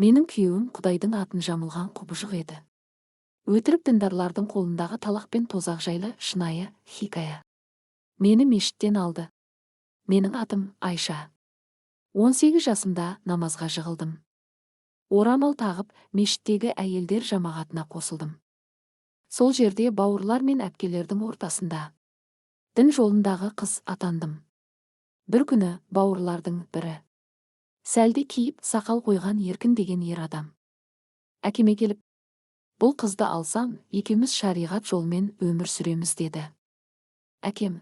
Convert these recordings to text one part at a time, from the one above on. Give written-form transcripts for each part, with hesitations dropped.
Менің күйеуім Құдайдың атын жамылған құбыжық еді. Өтірік діндарлардың қолындағы талақ пен тозақ жайлы шынайы хикая. Мені мешіттен алды. Менің атым Айша. 18 жасымда намазға жығылдым. Орамал тағып, мешіттегі әйелдер жамағатына қосылдым. Сол жерде бауырлар мен әпкелердің ортасында дін жолындағы қыз атандым. Бір күні бауырлардың бірі сәлде киіп, сақал қойған Еркін деген ер адам әкеме келіп, бұл қызды алсам, екеуміз шариғат жолмен өмір сүреміз деді. Әкем,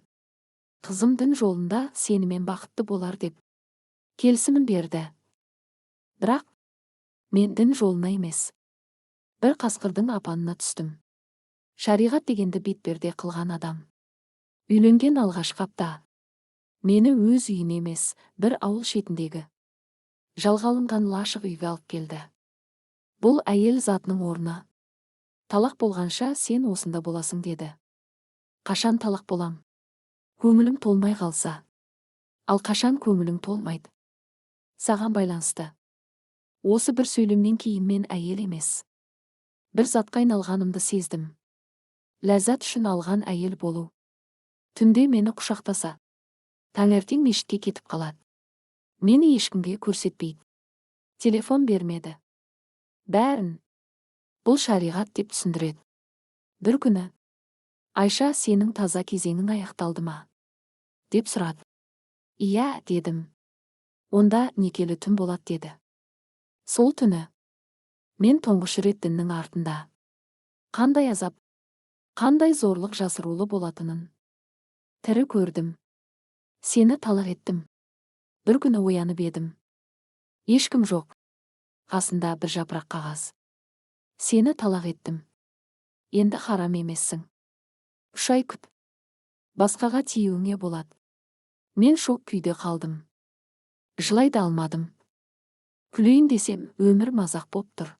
қызым дін жолында сенімен бақытты болар деп келісімін берді. Бірақ мен дін жолына емес, бір қасқырдың апанына түстім. Шариғат дегенді бетперде қылған адам. Үйленген алғашқы апта мені өз үйіне емес, бір ауыл шетіндегі жалға алынған лашық үйге алып келді. Бұл әйел затының орны. Талақ болғанша сен осында боласың деді. Қашан талақ болам? Көңілің толмай қалса. Ал қашан көңілің толмайды? Саған байланысты. Осы бір сөйлемнен кейін мен әйел емес, бір затқа айналғанымды сездім. Ләззат үшін алған әйел болу. Түнде мені құшақтаса, таңертең мешітке кетіп қалады. Мені ешкімге көрсетпейді. Телефон бермеді. Бәрін бұл шариғат деп түсіндіреді. Бір күні Айша, сенің таза кезеңің аяқталды ма? Деп сұрады. Иә, дедім. Онда некелі түн болады деді. Сол түні мен тұңғыш рет діннің артында қандай азап, қандай зорлық жасырулы болатынын тірі көрдім. Сені талақ еттім. Бір күні оянып едім. Ешкім жоқ. Қасында бір жапырақ қағаз. Сені талақ еттім. Енді харам емессің. 3 ай күт. Басқаға тиюіңе болады. Мен шок күйде қалдым. Жылай да алмадым. Күлейін десем, өмір мазақ боп тұр.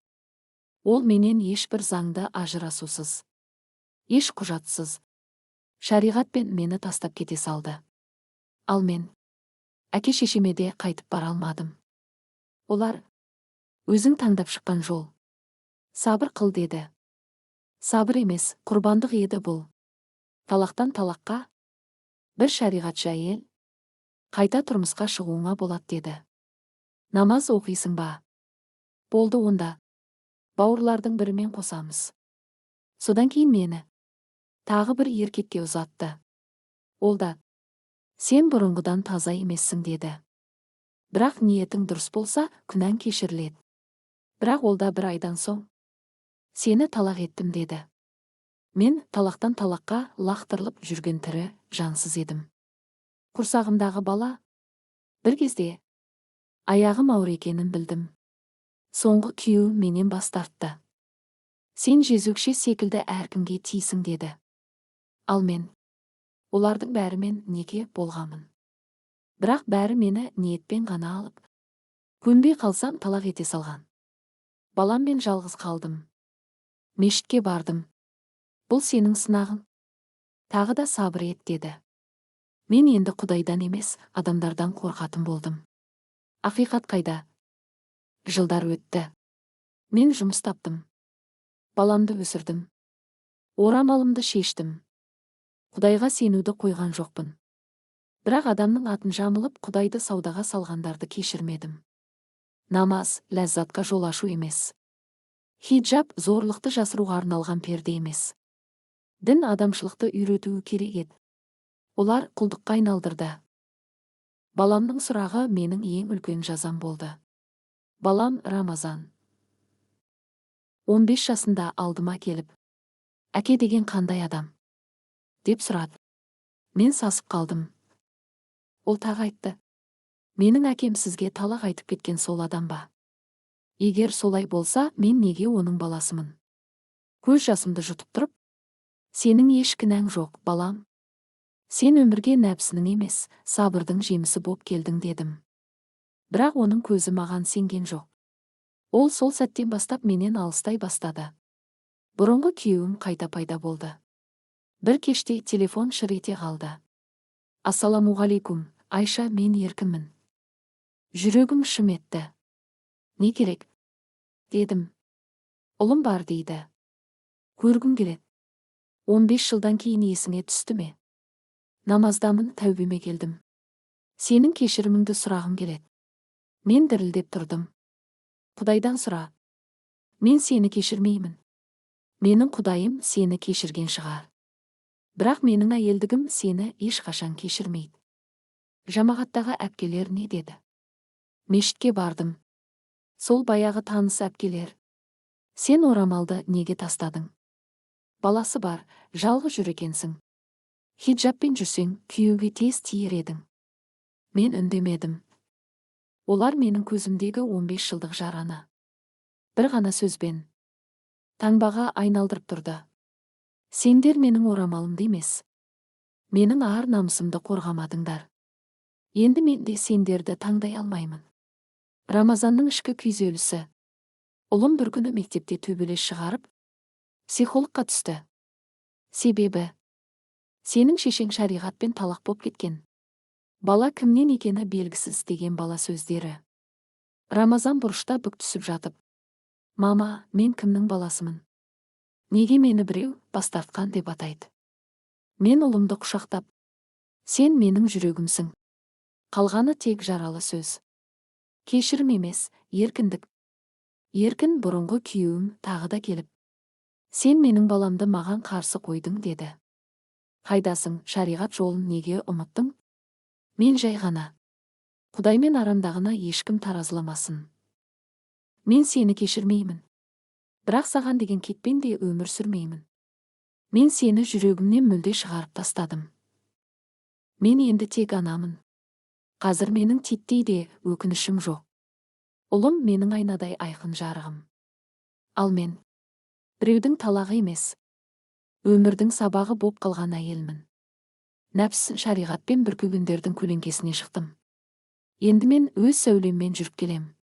Ол менен ешбір заңды ажырасусыз, еш құжатсыз, шариғатпен мені тастап кете салды. Ал мен әке-шешеме де қайтып бара алмадым. Олар өзің таңдап шыққан жол. Сабыр қыл деді. Сабыр емес, құрбандық еді бұл. Талақтан талаққа бір шариғатшы әйел қайта тұрмысқа шығуыңа болады деді. Намаз оқисың ба? Болды онда. Бауырлардың бірімен қосамыз. Содан кейін мені тағы бір еркекке ұзатты. Ол да, сен бұрынғыдан таза емессің деді. Бірақ ниетің дұрыс болса, күнәң кешіріледі. Бірақ ол да 1 айдан соң сені талақ еттім деді. Мен талақтан талаққа лақтырылып жүрген тірі жансыз едім. Құрсағымдағы бала бір кезде аяғым ауыр екенін білдім. Соңғы күйеуім менен бас тартты. Сен жезөкше секілді әркімге тисің деді. Ал мен олардың бәрімен неке болғамын. Бірақ бәрі мені ниетпен ғана алып, көнбей қалсам талақ ете салған. Баламмен жалғыз қалдым. Мешітке бардым. Бұл сенің сынағың. Тағы да сабыр ет деді. Мен енді Құдайдан емес, адамдардан қорқатын болдым. Ақиқат қайда? Жылдар өтті. Мен жұмыс таптым. Баламды өсірдім. Орамалымды шештім. Құдайға сенуді қойған жоқпын. Бірақ адамның атын жамылып, Құдайды саудаға салғандарды кешірмедім. Намаз ләззатқа жол ашу емес. Хиджаб зорлықты жасыруға арналған перде емес. Дін адамшылықты үйретуі керек еді. Олар құлдыққа айналдырды. Баламның сұрағы менің ең үлкен жазам болды. Балам Рамазан 15 жасында алдыма келіп, әке деген қандай адам? Деп сұрады. Мен сасып қалдым. Ол тағы айтты. Менің әкем сізге талақ айтып кеткен сол адам ба? Егер солай болса, мен неге оның баласымын? Көз жасымды жұтып тұрып, сенің еш кінәң жоқ, балам. Сен өмірге нәпсінің емес, сабырдың жемісі боп келдің дедім. Бірақ оның көзі маған сенген жоқ. Ол сол сәттен бастап менен алыстай бастады. Бұрынғы күйеуім қайта пайда болды. Бір кеште телефон шыр ете қалды. Ассаламуғалейкум, Айша, мен Еркінмін. Жүрегім шым етті. Не керек? дедім. Ұлым бар дейді. Көргім келеді. 15 жылдан кейін есіңе түсті ме? Намаздамын, тәубеме келдім. Сенің кешіріміңді сұрағым келеді. Мен дірілдеп тұрдым. Құдайдан сұра. Мен сені кешірмеймін. Менің Құдайым сені кешірген шығар. Бірақ менің әйелдігім сені ешқашан кешірмейді. Жамағаттағы әпкелер не деді? Мешітке бардым. Сол баяғы таныс әпкелер. Сен орамалды неге тастадың? Баласы бар, жалғыз жүр екенсің. Хиджабпен жүрсең, күйеуге тез тиер едің. Мен үндемедім. Олар менің көзімдегі 15 жылдық жараны бір ғана сөзбен таңбаға айналдырып тұрды. Сендер менің орамалымды емес, менің ар намысымды қорғамадыңдар. Енді мен де сендерді таңдай алмаймын. Рамазанның ішкі күйзелісі. Ұлым бір күні мектепте төбелес шығарып, психологқа түсті. Себебі, сенің шешең шариғатпен талақ боп кеткен. Бала кімнен екені белгісіз деген бала сөздері. Рамазан бұрышта бүк түсіп жатып, мама, мен кімнің баласымын? Неге мені біреу бас тартқан деп атайды? Мен ұлымды құшақтап, сен менің жүрегімсің. Қалғаны тек жаралы сөз. Кешірім емес, еркіндік. Еркін бұрынғы күйеуім тағы да келіп, сен менің баламды маған қарсы қойдың деді. Қайдасың, шариғат жолын неге ұмыттың? Мен жай ғана. Құдаймен арамдағына ешкім таразыламасын. Мен сені кешірмеймін. Бірақ саған деген кетпен де өмір сүрмеймін. Мен сені жүрегімнен мүлде шығарып тастадым. Мен енді тек анамын. Қазір менің титтей де өкінішім жоқ. Ұлым менің айнадай айқын жарығым. Ал мен біреудің талағы емес, өмірдің сабағы боп қалған әйелмін. Нәпсін шариғатпен бүркегендердің көлеңкесіне шықтым. Енді мен өз сәулеммен жүріп келем.